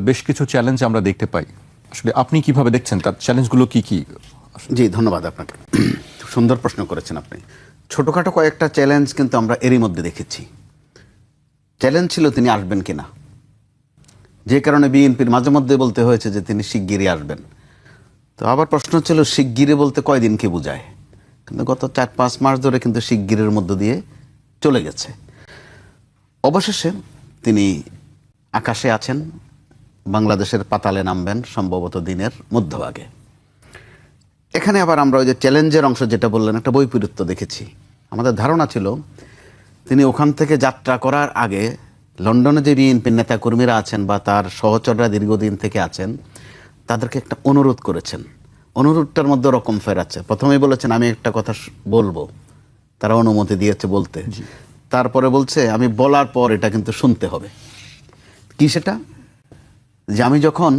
বেশ কিছু চ্যালেঞ্জ আমরা দেখতে পাই। আসলে আপনি কিভাবে দেখছেন, তার চ্যালেঞ্জগুলো কি কি? জি, ধন্যবাদ আপনাকে। সুন্দর প্রশ্ন করেছেন আপনি। ছোটোখাটো কয়েকটা চ্যালেঞ্জ কিন্তু আমরা এরই মধ্যে দেখেছি। চ্যালেঞ্জ ছিল তিনি আসবেন কিনা, যে কারণে বিএনপির মাঝে মধ্যে বলতে হয়েছে যে তিনি শিগগিরই আসবেন। তো আবার প্রশ্ন ছিল শিগগিরি বলতে কয়দিনকে বোঝায়, কিন্তু গত 4-5 মাস ধরে কিন্তু শিগগিরের মধ্য দিয়ে চলে গেছে। অবশেষে তিনি আকাশে আছেন, বাংলাদেশের পাতালে নামবেন সম্ভবত দিনের মধ্যভাগে। এখানে আবার আমরা ওই যে চ্যালেঞ্জের অংশ যেটা বললেন, একটা বৈপরীত্য দেখেছি। আমাদের ধারণা ছিল তিনি ওখান থেকে যাত্রা করার আগে লন্ডনে যে বিএনপির নেতাকর্মীরা আছেন বা তার সহচররা দীর্ঘদিন থেকে আছেন, তাদেরকে একটা অনুরোধ করেছেন। অনুরোধটার মধ্যে রকম ফেরাচ্ছে। প্রথমেই বলেছেন আমি একটা কথা বলবো, তারা অনুমতি দিয়েছে বলতে। তারপরে বলছে আমি বলার পর এটা কিন্তু শুনতে হবে। কি সেটা? যে আমি যখন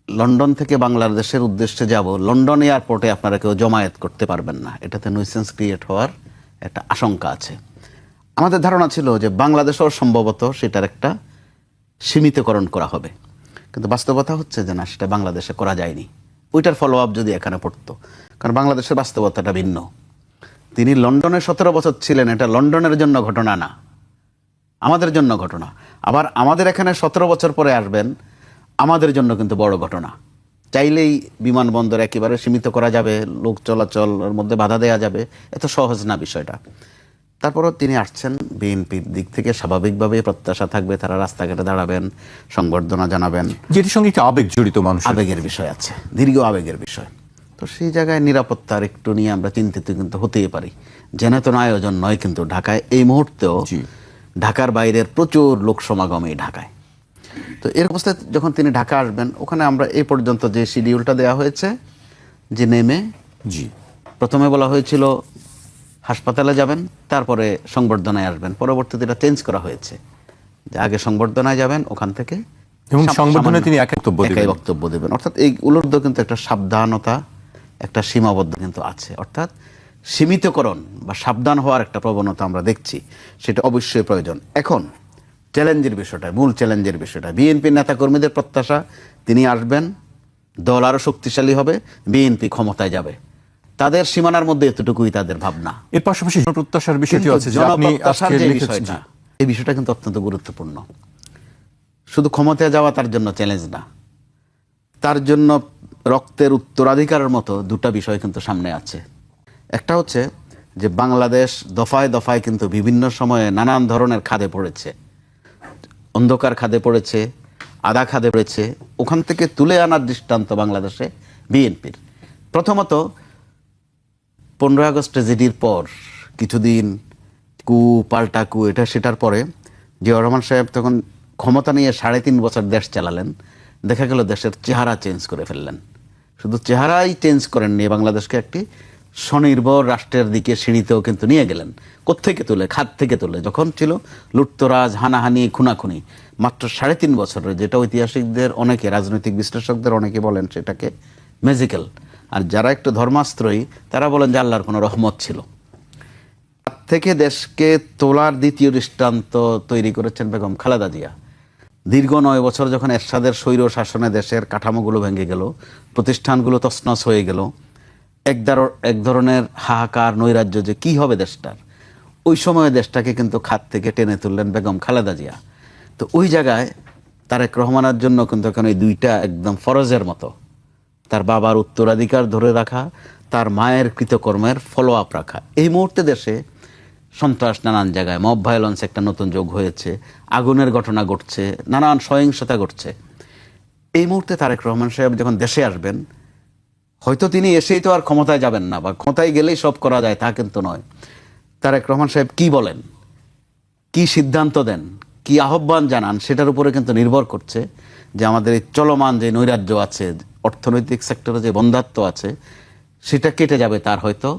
লন্ডন থেকে বাংলাদেশের উদ্দেশ্যে যাব, লন্ডন এয়ারপোর্টে আপনারা কেউ জমায়েত করতে পারবেন না, এটাতে নুইসেন্স ক্রিয়েট হওয়ার একটা আশঙ্কা আছে। আমাদের ধারণা ছিল যে বাংলাদেশেও সম্ভবত সেটার একটা সীমিতকরণ করা হবে, কিন্তু বাস্তবতা হচ্ছে যে না, সেটা বাংলাদেশে করা যায়নি। ওইটার ফলো আপ যদি এখানে পড়তো, কারণ বাংলাদেশের বাস্তবতাটা ভিন্ন। তিনি লন্ডনে 17 বছর ছিলেন, এটা লন্ডনের জন্য ঘটনা না, আমাদের জন্য ঘটনা। আবার আমাদের এখানে 17 বছর পরে আসবেন, আমাদের জন্য কিন্তু বড় ঘটনা। চাইলেই বিমানবন্দর একেবারে সীমিত করা যাবে, লোক চলাচলের মধ্যে বাধা দেওয়া যাবে, এত সহজ না বিষয়টা। তারপরও তিনি আসছেন, বিএনপির দিক থেকে স্বাভাবিকভাবে প্রত্যাশা থাকবে তারা রাস্তাঘাটে দাঁড়াবেন, সংবর্ধনা জানাবেন। যেটির সঙ্গে একটি আবেগ জড়িত, মানুষ আবেগের বিষয় আছে, দীর্ঘ আবেগের বিষয়। তো সেই জায়গায় নিরাপত্তার একটু নিয়ে আমরা চিন্তিত কিন্তু হতেই পারি। জেনেতন আয়োজন নয় কিন্তু ঢাকায় এই মুহূর্তেও ঢাকার বাইরের প্রচুর লোক সমাগম এই ঢাকায়। তো এর অবস্থায় যখন তিনি ঢাকা আসবেন, ওখানে আমরা এই পর্যন্ত যে শিডিউলটা দেওয়া হয়েছে, যে নেমে প্রথমে বলা হয়েছিল হাসপাতালে যাবেন, তারপরে সংবর্ধনায় আসবেন। পরবর্তীতে এটা চেঞ্জ করা হয়েছে যে আগে সংবর্ধনায় যাবেন, ওখান থেকে এবং সংবর্ধনায় তিনি একাই বক্তব্য দেবেন। অর্থাৎ এই উলর্ধ কিন্তু একটা সাবধানতা, একটা সীমাবদ্ধ কিন্তু আছে। অর্থাৎ সীমিতকরণ বা সাবধান হওয়ার একটা প্রবণতা আমরা দেখছি, সেটা অবশ্যই প্রয়োজন। এখন চ্যালেঞ্জের বিষয়টা, মূল চ্যালেঞ্জের বিষয়টা, বিএনপির নেতাকর্মীদের প্রত্যাশা তিনি আসবেন, দল আরও শক্তিশালী হবে, বিএনপি ক্ষমতায় যাবে। তাদের সীমানার মধ্যে এতটুকুই তাদের ভাবনা। এর পাশাপাশি জনপ্রত্যাশার বিষয়টি আছে, এই বিষয়টা কিন্তু অত্যন্ত গুরুত্বপূর্ণ। শুধু ক্ষমতায় যাওয়া তার জন্য চ্যালেঞ্জ না, তার জন্য রক্তের উত্তরাধিকারের মতো দুটা বিষয় কিন্তু সামনে আছে। একটা হচ্ছে যে বাংলাদেশ দফায় দফায় কিন্তু বিভিন্ন সময়ে নানান ধরনের খাদে পড়েছে, অন্ধকার খাদে পড়েছে, আধা খাদে পড়েছে। ওখান থেকে তুলে আনার দৃষ্টান্ত বাংলাদেশে বিএনপির। প্রথমত 15 আগস্ট ট্র্যাজেডির পর কিছুদিন কু পাল্টা কু, এটা সেটার পরে জিয়াউর রহমান সাহেব তখন ক্ষমতা নিয়ে 3.5 বছর দেশ চালালেন। দেখা গেল দেশের চেহারা চেঞ্জ করে ফেললেন। শুধু চেহারাই চেঞ্জ করেননি, বাংলাদেশকে একটি স্বনির্ভর রাষ্ট্রের দিকে সিঁড়িতেও কিন্তু নিয়ে গেলেন। কোত্থেকে তুলে? খাত থেকে তুলে। যখন ছিল লুটতরাজ, হানাহানি, খুনাখুনি, মাত্র 3.5 বছরের, যেটা ঐতিহাসিকদের অনেকে, রাজনৈতিক বিশ্লেষকদের অনেকে বলেন সেটাকে ম্যাজিক্যাল, আর যারা একটু ধর্মাস্ত্রয়ী তারা বলেন যে আল্লাহর কোনো রহমত ছিল। তার থেকে দেশকে তোলার দ্বিতীয় দৃষ্টান্ত তৈরি করেছেন বেগম খালেদা জিয়া। দীর্ঘ 9 বছর যখন এরশাদের স্বৈর শাসনে দেশের কাঠামোগুলো ভেঙে গেল, প্রতিষ্ঠানগুলো তছনছ হয়ে গেল, এক ধরনের হাহাকার, নৈরাজ্য যে কী হবে দেশটার, ওই সময়ে দেশটাকে কিন্তু খাত থেকে টেনে তুললেন বেগম খালেদা জিয়া। তো ওই জায়গায় তারেক রহমানের জন্য কিন্তু এখন এই দুইটা একদম ফরজের মতো, তার বাবার উত্তরাধিকার ধরে রাখা, তার মায়ের কৃতকর্মের ফলো আপ রাখা। এই মুহূর্তে দেশে সন্ত্রাস নানান জায়গায়, মব ভায়োলেন্স একটা নতুন যোগ হয়েছে, আগুনের ঘটনা ঘটছে, নানান সহিংসতা ঘটছে। এই মুহূর্তে তারেক রহমান সাহেব যখন দেশে আসবেন, হয়তো তিনি এসেই তো আর ক্ষমতায় যাবেন না, বা ক্ষমতায় গেলেই সব করা যায় তা কিন্তু নয়। তারেক রহমান সাহেব কি বলেন, কি সিদ্ধান্ত দেন, কি আহ্বান জানান, সেটার উপরে কিন্তু নির্ভর করছে যে আমাদের এই চলমান যে নৈরাজ্য আছে, অর্থনৈতিক সেক্টরে যে বন্ধাত্ব আছে, সেটা কেটে যাবে তার হয়তো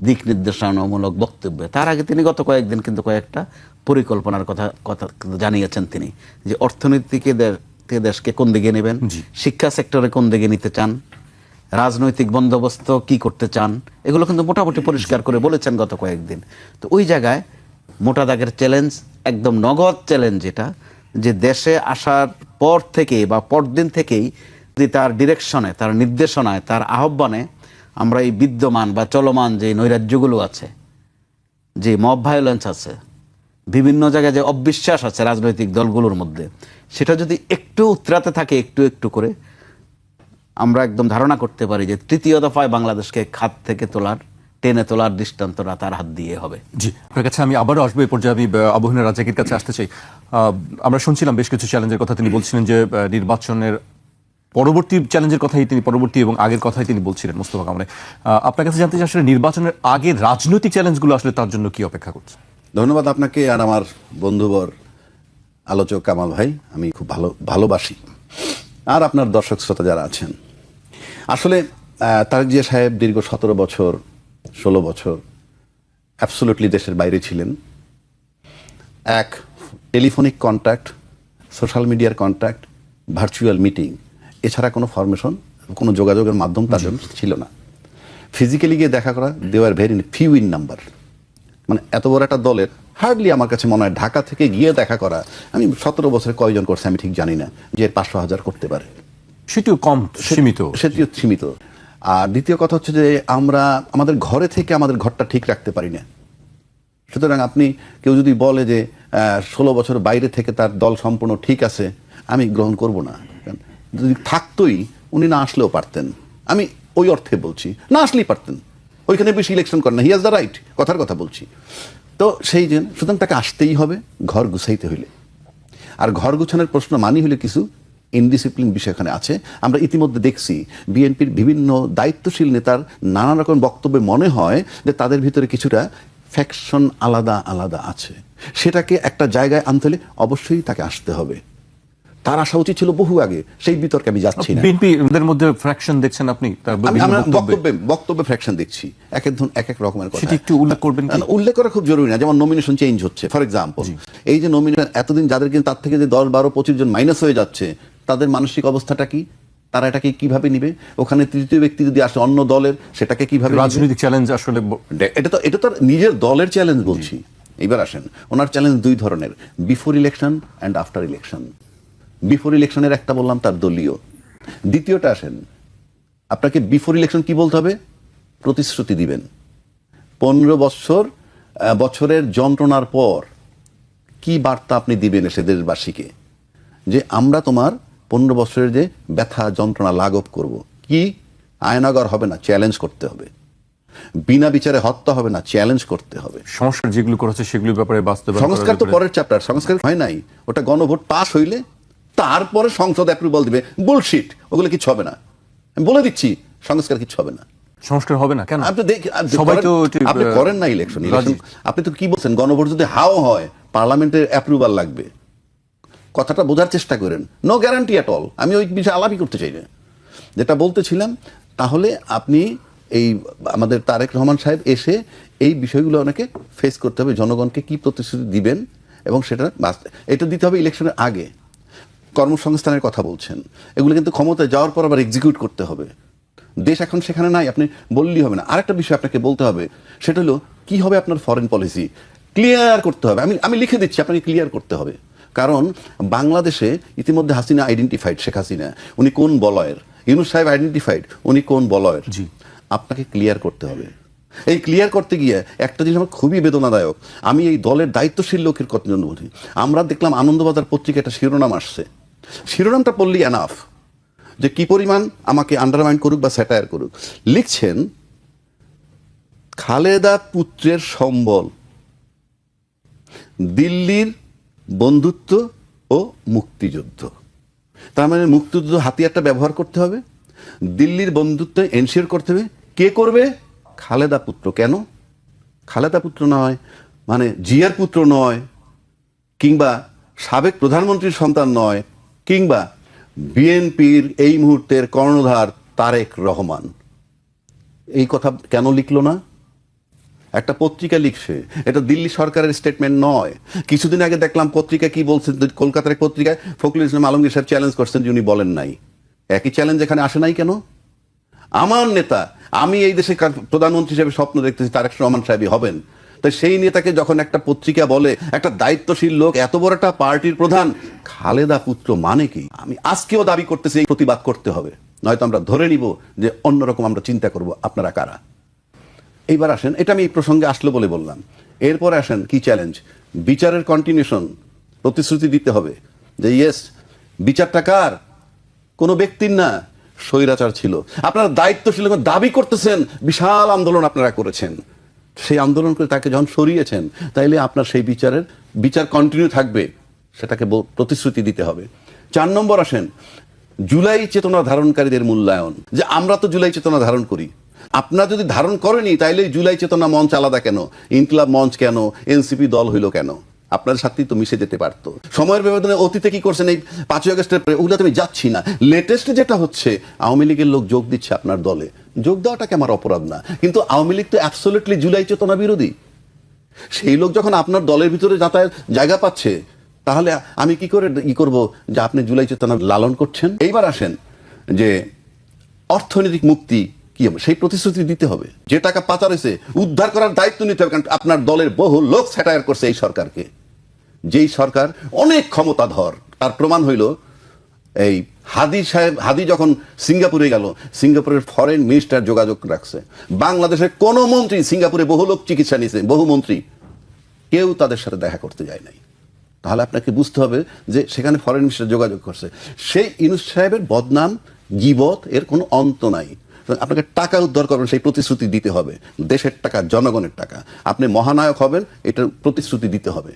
দিক নির্দেশনামূলক বক্তব্যে। তার আগে তিনি গত কয়েকদিন কিন্তু কয়েকটা পরিকল্পনার কথা জানিয়েছেন তিনি, যে অর্থনীতিকে দেশকে কোন দিকে নেবেন, শিক্ষা সেক্টরে কোন দিকে নিতে চান, রাজনৈতিক বন্দোবস্ত কি করতে চান, এগুলো কিন্তু মোটামুটি পরিষ্কার করে বলেছেন গত কয়েকদিন। তো ওই জায়গায় মোটা দাগের চ্যালেঞ্জ, একদম নগদ চ্যালেঞ্জ, যেটা যে দেশে আসার পর থেকে বা পরদিন থেকেই যদি তার ডিরেকশনে, তার নির্দেশনায়, তার আহ্বানে আমরা এই বিদ্যমান বা চলমান যে নৈরাজ্যগুলো আছে, যে মব ভায়োলেন্স আছে, বিভিন্ন জায়গায় যে অবিশ্বাস আছে রাজনৈতিক দলগুলোর মধ্যে, সেটা যদি একটু উতরাতে থাকে একটু একটু করে, আমরা একদম ধারণা করতে পারি যে তৃতীয় দফায় বাংলাদেশকে খাত থেকে টেনে তোলার দৃষ্টান্তটা তার হাত দিয়ে হবে। জি, আপনার কাছে আমি আবারও আসবো। এই পর্যায়ে আমি আবু হেনা রাজ্জাকের কাছে আসতে চাই। আমরা শুনছিলাম বেশ কিছু চ্যালেঞ্জের কথা। তিনি বলছিলেন যে নির্বাচনের পরবর্তী চ্যালেঞ্জের কথাই তিনি, পরবর্তী এবং আগের কথাই তিনি বলছিলেন মোস্তফা কামাল। আপনার কাছে জানতে চাই আসলে নির্বাচনের আগে রাজনৈতিক চ্যালেঞ্জগুলো আসলে তার জন্য কি অপেক্ষা করছে? ধন্যবাদ আপনাকে আর আমার বন্ধুবর আলোচক কামাল ভাই, আমি খুব ভালোবাসি, আর আপনার দর্শক শ্রোতা যারা আছেন। আসলে তারেক জিয়া সাহেব দীর্ঘ 17 বছর 16 বছর অ্যাবসোলুটলি দেশের বাইরে ছিলেন। এক টেলিফোনিক কন্ট্যাক্ট, সোশ্যাল মিডিয়ার কন্ট্যাক্ট, ভার্চুয়াল মিটিং, এছাড়া কোনো ফরমেশন, কোনো যোগাযোগের মাধ্যম তার জন্য ছিল না। ফিজিক্যালি গিয়ে দেখা করা, they are very few in number. মানে এত বড় একটা দলের হার্ডলি আমার কাছে মনে হয় ঢাকা থেকে গিয়ে দেখা করা, আমি 17 বছরে কয়জন করছে আমি ঠিক জানি না, যে 500,000 করতে পারে, সেটিও কম, সীমিত। সেটিও সীমিত। আর দ্বিতীয় কথা হচ্ছে যে আমরা আমাদের ঘরে থেকে আমাদের ঘরটা ঠিক রাখতে পারি না। সুতরাং আপনি কেউ যদি বলে যে 16 বছর বাইরে থেকে তার দল সম্পূর্ণ ঠিক আছে, আমি গ্রহণ করব না। যদি থাকতোই উনি না আসলেও পারতেন, আমি ওই অর্থে বলছি, না আসলেই পারতেন, ওইখানে বেশি ইলেকশন করেন না, হি হ্যাজ দ্য রাইট, কথার কথা বলছি। তো সেই জন্য সুতরাং তাকে আসতেই হবে ঘর গুছাইতে হইলে। আর ঘর গুছানোর প্রশ্ন মানি হলে কিছু ইনডিসিপ্লিন বিষয় এখানে আছে। আমরা ইতিমধ্যে দেখছি বিএনপির বিভিন্ন দায়িত্বশীল নেতার নানা রকম বক্তব্যে মনে হয় যে তাদের ভিতরে কিছুটা ফ্যাকশন আলাদা আলাদা আছে। সেটাকে একটা জায়গায় আনতে হলে অবশ্যই তাকে আসতে হবে। তার আসা উচিত ছিল বহু আগে, সেই বিতর্কে আমি যাচ্ছি না। বিএনপির মধ্যে ফ্র্যাকশন দেখছেন আপনি? আমরা বক্তব্যে ফ্র্যাকশন দেখছি, এক এক রকমের কথা। সেটা একটু উল্লেখ করবেন কি? উল্লেখ করা খুব জরুরি না। যেমন নমিনেশন চেঞ্জ হচ্ছে, ফর এক্সাম্পল, এই যে নমিনেশন এতদিন যাদের কিন্তু তার থেকে যে 10, 12, 25 জন মাইনাস হয়ে যাচ্ছে, তাদের মানসিক অবস্থাটা কি? তারা এটাকে কিভাবে নিবে? ওখানে তৃতীয় ব্যক্তি যদি আসে অন্য দলের, সেটাকে কিভাবে? রাজনৈতিক চ্যালেঞ্জ আসলে এটা তো নিজের দলের চ্যালেঞ্জ বলছি। এবার আসেন, ওনার চ্যালেঞ্জ দুই ধরনের, before election and after election. Before ইলেকশনের একটা বললাম তার দলীয়, দ্বিতীয়টা আসেন, আপনাকে বিফোর ইলেকশন কি বলতে হবে? প্রতিশ্রুতি দিবেন। 15 বছরের যন্ত্রণার পর কি বার্তা আপনি দিবেন এসে দেশবাসীকে, যে আমরা তোমার 15 বছরের যে ব্যথা যন্ত্রণা লাঘব করব। কি? আয়নাগর হবে না, চ্যালেঞ্জ করতে হবে। বিনা বিচারে হত্যা হবে না, চ্যালেঞ্জ করতে হবে। সংস্কার যেগুলো করেছে সেগুলোর ব্যাপারে বাস্তবায়ন। সংস্কার তো পরের চ্যাপ্টার, সংস্কার হয় নাই, ওটা গণভোট পাস হইলে তারপরে সংসদ অ্যাপ্রুভাল দিবে। বুলশিট, ওগুলো কিছু হবে না, আমি বলে দিচ্ছি, সংস্কার কিছু হবে না। সংস্কার হবে না কেন? সবাই তো আপনি করেন না ইলেকশন। আপনি তো কি বলছেন, গণভোট যদি হাও হয় পার্লামেন্টের অ্যাপ্রুভাল লাগবে। কথাটা বোঝার চেষ্টা করেন। নো গ্যারান্টি অ্যাট অল, আমি ওই বিষয়ে আলাপই করতে চাই না। যেটা বলতেছিলাম, তাহলে আপনি এই আমাদের তারেক রহমান সাহেব এসে এই বিষয়গুলো অনেকে ফেস করতে হবে, জনগণকে কি প্রতিশ্রুতি দিবেন এবং সেটা এটা দিতে হবে ইলেকশনের আগে। কর্মসংস্থানের কথা বলছেন, এগুলো কিন্তু ক্ষমতায় যাওয়ার পর আবার এক্সিকিউট করতে হবে। দেশ এখন সেখানে নাই, আপনি বললেই হবে না। আরেকটা বিষয় আপনাকে বলতে হবে, সেটা হলো কি হবে আপনার ফরেন পলিসি, ক্লিয়ার করতে হবে। আমি লিখে দিচ্ছি, আপনাকে ক্লিয়ার করতে হবে। কারণ বাংলাদেশে ইতিমধ্যে হাসিনা আইডেন্টিফাইড, শেখ হাসিনা উনি কোন বলয়ের, ইউনূস সাহেব আইডেন্টিফাইড উনি কোন বলয়ের। জি, আপনাকে ক্লিয়ার করতে হবে। এই ক্লিয়ার করতে গিয়ে একটা জিনিস আমার খুবই বেদনাদায়ক, আমি এই দলের দায়িত্বশীল লোকের কথা বলি। আমরা দেখলাম আনন্দবাজার পত্রিকা একটা শিরোনাম আসছে, শিরোনামটা পড়লি এনাফ, যে কি পরিমাণ আমাকে আন্ডারমাইন করুক বা স্যাটায়ার করুক। লিখছেন, খালেদা পুত্রের সম্বল, দিল্লির বন্ধুত্ব ও মুক্তিযুদ্ধ। তার মানে মুক্তিযুদ্ধ হাতিয়ারটা ব্যবহার করতে হবে, দিল্লির বন্ধুত্ব এনশিওর করতে হবে। কে করবে? খালেদা পুত্র। কেন খালেদা পুত্র নয়? মানে জিয়ার পুত্র নয়, কিংবা সাবেক প্রধানমন্ত্রীর সন্তান নয়, কিংবা বিএনপির এই মুহূর্তের কর্ণধার তারেক রহমান। এই কথা কেন লিখলো না? একটা পত্রিকা লিখছে, এটা দিল্লি সরকারের স্টেটমেন্ট নয়। কিছুদিন আগে দেখলাম পত্রিকা কি বলছেন, কলকাতার এক পত্রিকায় ফখরুল ইসলাম আলমগীর সাহেব চ্যালেঞ্জ করছেন যে উনি বলেন নাই। একই চ্যালেঞ্জ এখানে আসে নাই কেন? আমার নেতা, আমি এই দেশে প্রধানমন্ত্রী হিসেবে স্বপ্ন দেখতেছি তারেক রহমান সাহেবই হবেন। তো সেই নেতাকে যখন একটা পত্রিকা বলে একটা দায়িত্বশীল লোক, এত বড় একটা পার্টির প্রধান, খালেদা পুত্র মানে কি? আমি আজকেও দাবি করতেছি এই প্রতিবাদ করতে হবে, নয়তো আমরা ধরে নিব যে অন্যরকম আমরা চিন্তা করব আপনারা কারা। এইবার আসেন, এটা আমি এই প্রসঙ্গে আসলো বলে বললাম। এরপরে আসেন কি চ্যালেঞ্জ, বিচারের কন্টিনিউশন, প্রতিশ্রুতি দিতে হবে যে ইয়েস বিচারটা কার, কোনো ব্যক্তির না, স্বৈরাচার ছিল। আপনারা দায়িত্বশীল দাবি করতেছেন, বিশাল আন্দোলন আপনারা করেছেন, সেই আন্দোলন করে তাকে যখন সরিয়েছেন, তাইলে আপনার সেই বিচার কন্টিনিউ থাকবে, সেটাকে প্রতিশ্রুতি দিতে হবে। 4 নম্বর আসেন জুলাই চেতনা ধারণকারীদের মূল্যায়ন, যে আমরা তো জুলাই চেতনা ধারণ করি, আপনারা যদি ধারণ করেনি তাইলে জুলাই চেতনা মঞ্চ আলাদা কেন, ইনকিলাব মঞ্চ কেন, এনসিপি দল হইল কেন? আপনার সাথেই তো মিশে যেতে পারতো। সময়ের ব্যবধানে অতীতে কি করছেন, এই 5ই আগস্টের ওগুলোতে আমি যাচ্ছি না, লেটেস্ট যেটা হচ্ছে আওয়ামী লীগের লোক যোগ দিচ্ছে আপনার দলে, যোগ দেওয়াটাকে আমার অপরাধ না, কিন্তু আওয়ামী লীগ তো অ্যাবসলিউটলি জুলাই চেতনা বিরোধী। সেই লোক যখন আপনার দলের ভিতরে যাতায়াত জায়গা পাচ্ছে, তাহলে আমি কি করে করব যে আপনি জুলাই চেতনা লালন করছেন? এইবার আসেন যে অর্থনৈতিক মুক্তি কি হবে, সেই প্রতিশ্রুতি দিতে হবে। যে টাকা পাচার হয়েছে উদ্ধার করার দায়িত্ব নিতে হবে, কারণ আপনার দলের বহু লোক স্যাটায়ার করছে এই সরকারকে, যেই সরকার অনেক ক্ষমতাধর। তার প্রমাণ হইল এই হাদি যখন সিঙ্গাপুরে গেল, সিঙ্গাপুরের ফরেন মিনিস্টার যোগাযোগ রাখছে, বাংলাদেশের কোন মন্ত্রী, সিঙ্গাপুরে বহু লোক চিকিৎসা নিয়েছে, বহু মন্ত্রী, কেউ তাদের সাথে দেখা করতে যায় নাই। তাহলে আপনাকে বুঝতে হবে যে সেখানে ফরেন মিনিস্টার যোগাযোগ করছে। সেই ইউনূস সাহেবের বদনাম, গীবত, এর কোনো অন্ত নাই। আপনাকে টাকা উদ্ধার করবেন, সেই প্রতিশ্রুতি দিতে হবে, দেশের টাকা, জনগণের টাকা, আপনি মহানায়ক হবেন, এটার প্রতিশ্রুতি দিতে হবে।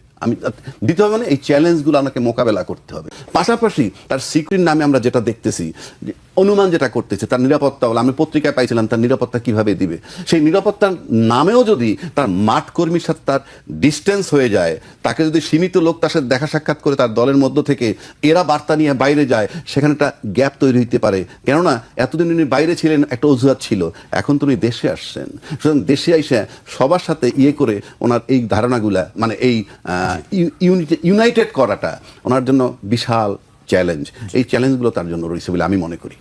দিতে হবে মানে এই চ্যালেঞ্জগুলো আমাকে মোকাবেলা করতে হবে। পাশাপাশি তার সিক্রেট নামে আমরা যেটা দেখতেছি, যে অনুমান যেটা করতেছে, তার নিরাপত্তা বলে, আমি পত্রিকায় পাইছিলাম তার নিরাপত্তা কিভাবে দিবে, সেই নিরাপত্তার নামেও যদি তার মাঠ কর্মীর সাথে তার ডিস্টেন্স হয়ে যায়, তাকে যদি সীমিত লোক তার সাথে দেখা সাক্ষাৎ করে তার দলের মধ্য থেকে এরা বার্তা নিয়ে বাইরে যায়, সেখানে একটা গ্যাপ তৈরি হতে পারে। কেননা এতদিন উনি বাইরে ছিলেন, একটা অজুহাত ছিল, এখন তো উনি দেশে আসছেন, সুতরাং দেশে এসে সবার সাথে করে ওনার এই ধারণাগুলা, মানে এই ইউনাইটেড করাটা ওনার জন্য বিশাল চ্যালেঞ্জ। এই চ্যালেঞ্জগুলো তার জন্য রয়েছে বলে আমি মনে করি।